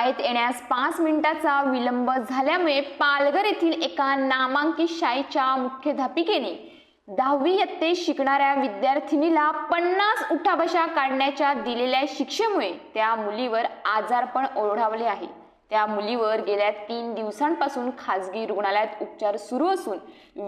शाळेत येण्यास 5 मिनिटाचा विलंब झाल्यामुळे पालघर येथील एका नामांकित शाळेच्या मुख्याध्यापिकेने 10वी इयत्तेत शिकणाऱ्या विद्यार्थिनीला 50 उठाबशा काढण्याच्या दिलेल्या शिक्षेमुळे त्या मुलीवर आजारपण ओढावले आहे। त्या मुलीवर गेल्या 3 दिवसांपासून खासगी रुग्णालयात उपचार सुरू असून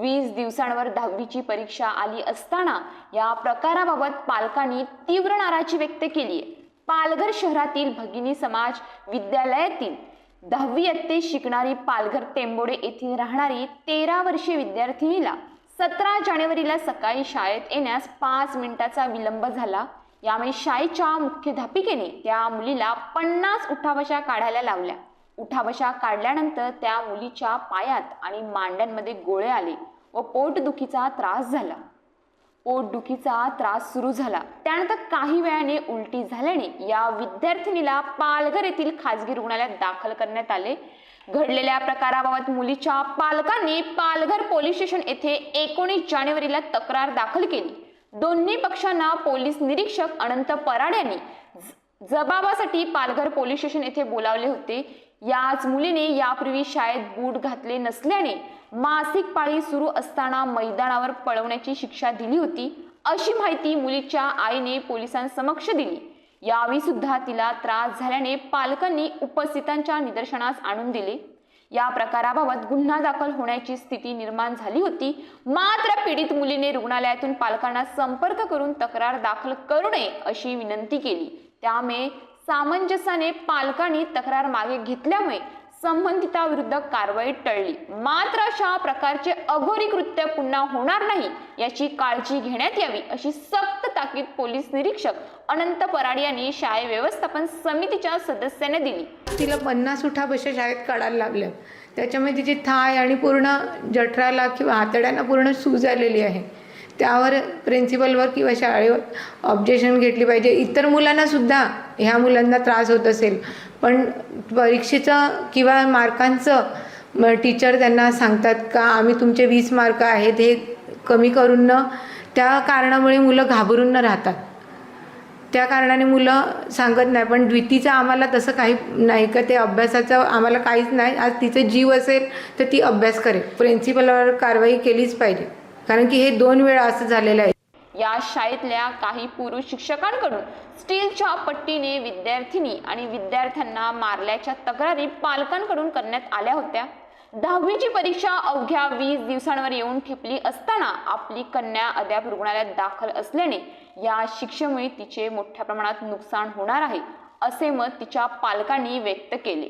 20 दिवसांवर 10वीची परीक्षा आली असताना या प्रकाराबाबत पालकांनी तीव्र नाराजी व्यक्त केली आहे। पालघर शहरातील भगिनी समाज विद्यालयातील 10वी इयत्तेत शिकणारी पालघर टेंबोडे येथील राहणारी 13 वर्षीय विद्यार्थिनीला 17 जानेवारीला सकाळी शाळेत येण्यास 5 मिनिटाचा विलंब झाला। यामुळे शाळेच्या मुख्याध्यापिकेने त्या मुलीला 50 उठाबशा काढायला लावल्या। उठाबशा काढल्यानंतर त्या मुलीच्या पायात आणि मांड्यांमध्ये गोळे आले व पोटदुखीचा त्रास झाला। पोटदुखीचा त्रास सुरू झाला, त्यानंतर काही वेळाने उलटी झाल्याने या विद्यार्थिनीला पालघर येथील खासगी रुग्णालयात दाखल करण्यात आले। घडलेल्या प्रकाराबाबत मुलीच्या पालकांनी पालघर पोलीस स्टेशन येथे 19 जानेवारीला तक्रार दाखल केली। दोन्ही पक्षांना पोलीस निरीक्षक अनंत पराड यांनी जबाबासाठी पालघर पोलीस स्टेशन येथे बोलावले होते। याच मुलीने यापूर्वी शाळेत बूट घातले नसल्याने मासिक पाळी सुरू असताना मैदानावर पळवण्याची शिक्षा दिली होती, अशी माहिती मुलीच्या आईने पोलिसांसमक्ष दिली। यावेळी सुद्धा तिला त्रास झाल्याने पालकांनी उपस्थितांच्या निदर्शनास आणून दिले। या प्रकाराबाबत गुन्हा दाखल होण्याची स्थिती निर्माण झाली होती, मात्र पीडित मुलीने रुग्णालयातून पालकांना संपर्क करून तक्रार दाखल करू नये अशी विनंती केली। त्यामुळे सामंजस्याने पालकांनी तक्रार मागे घेतल्यामुळे संबंधिताविरुद्ध कारवाई टळली। मात्र अशा प्रकारचे अघोरी कृत्य पुन्हा होणार नाही याची काळजी घेण्यात यावी अशी सक्त ताकीद पोलीस निरीक्षक अनंत पराड यांनी शाळे व्यवस्थापन समितीच्या सदस्यांना दिली। तिला 50 उठाबशा शाळेत काढायला लागल्या। त्याच्यामुळे तिची थाय आणि पूर्ण जठराला किंवा आतड्यांना पूर्ण सूज आलेली आहे। त्यावर प्रिन्सिपलवर किंवा शाळेवर ऑब्जेक्शन घेतली पाहिजे। इतर मुलांना सुद्धा ह्या मुलांना त्रास होत असेल, पण परीक्षेचं किंवा मार्कांचं टीचर त्यांना सांगतात का आम्ही तुमचे 20 मार्क आहेत हे कमी करून न, त्या कारणामुळे मुलं घाबरून न राहतात। त्या कारणाने मुलं सांगत नाही। पण द्वितीचं आम्हाला तसं काही नाही का, ते अभ्यासाचं आम्हाला काहीच नाही। आज तिचं जीव असेल तर ती अभ्यास करेल। प्रिन्सिपलवर कारवाई केलीच पाहिजे, कारण की हे 2 वेळा असं झालेलं आहे। या शाळेतल्या काही पुरुष शिक्षकांकडून स्टीलच्या पट्टीने विद्यार्थिनी आणि विद्यार्थ्यांना मारल्याच्या तक्रारी पालकांकडून करण्यात आल्या होत्या। 10वीची परीक्षा अवघ्या 20 दिवसांवर येऊन ठेपली असताना आपली कन्या अद्याप रुग्णालयात दाखल असल्याने या शिक्षेमुळे तिचे मोठ्या प्रमाणात नुकसान होणार आहे, असे मत तिच्या पालकांनी व्यक्त केले।